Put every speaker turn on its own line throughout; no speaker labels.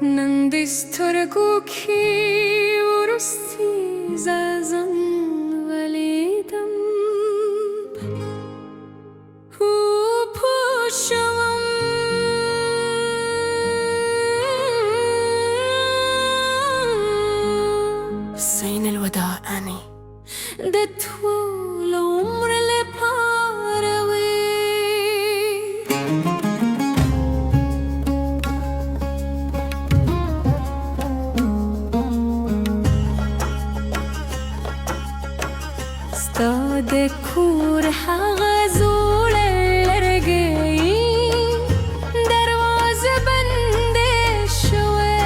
نن سترګو کې ورستي زازن ولیدم وپوشوم حسين الوداع أني د ټول عمر لپاره وي ستا د کور هغه زوړ لرګی دروازه بندې شوې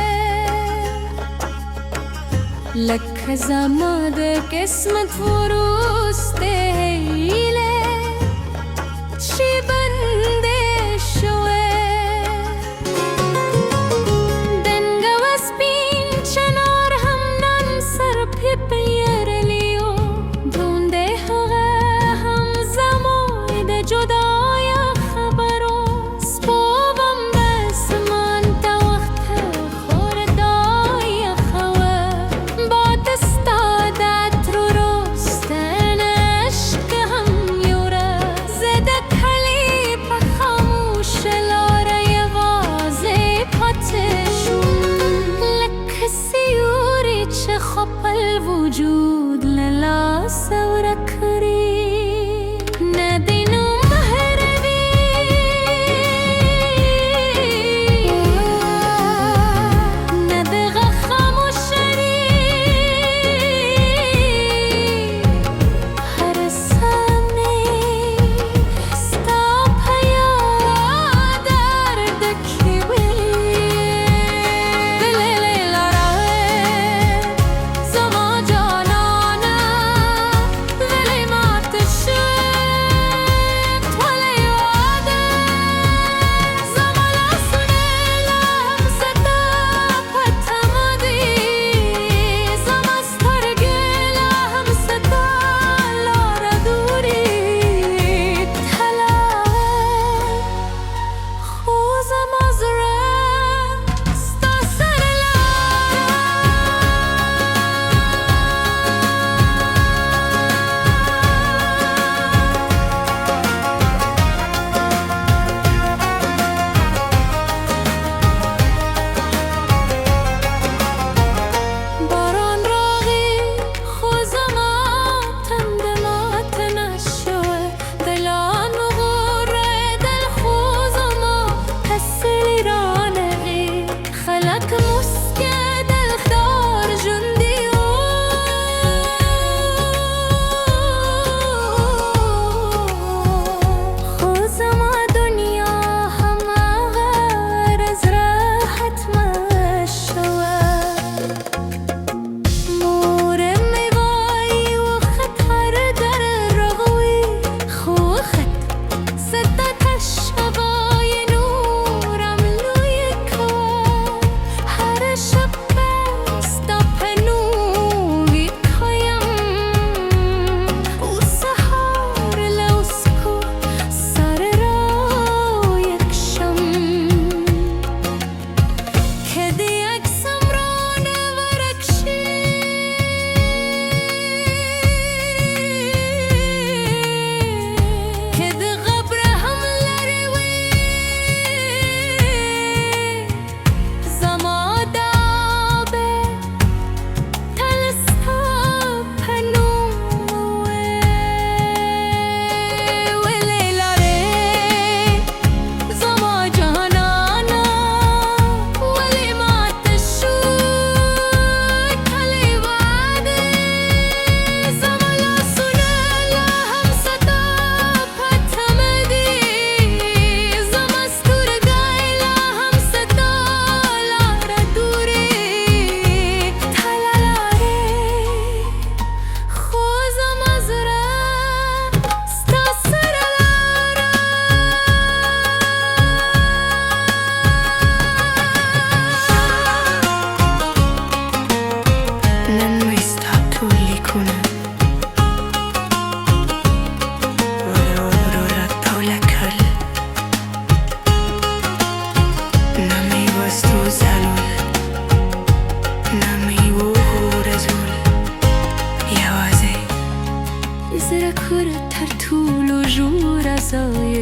لکه زما د قسمت وروسته هیلې چې بندې شوې دنګه و سپین چنار هم نن سر پې پیرلی و دونده هغه هم زمای د جدای خبرو سپوبم د اسمان ته وخت خوردای خوه باد ستا د عطر وروسته نشک هم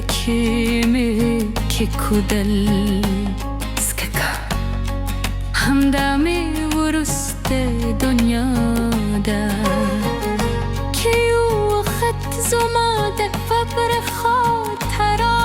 kimi ki kudel skaka همدمی ورست دنیادا که او خط زماده فبر خاطرات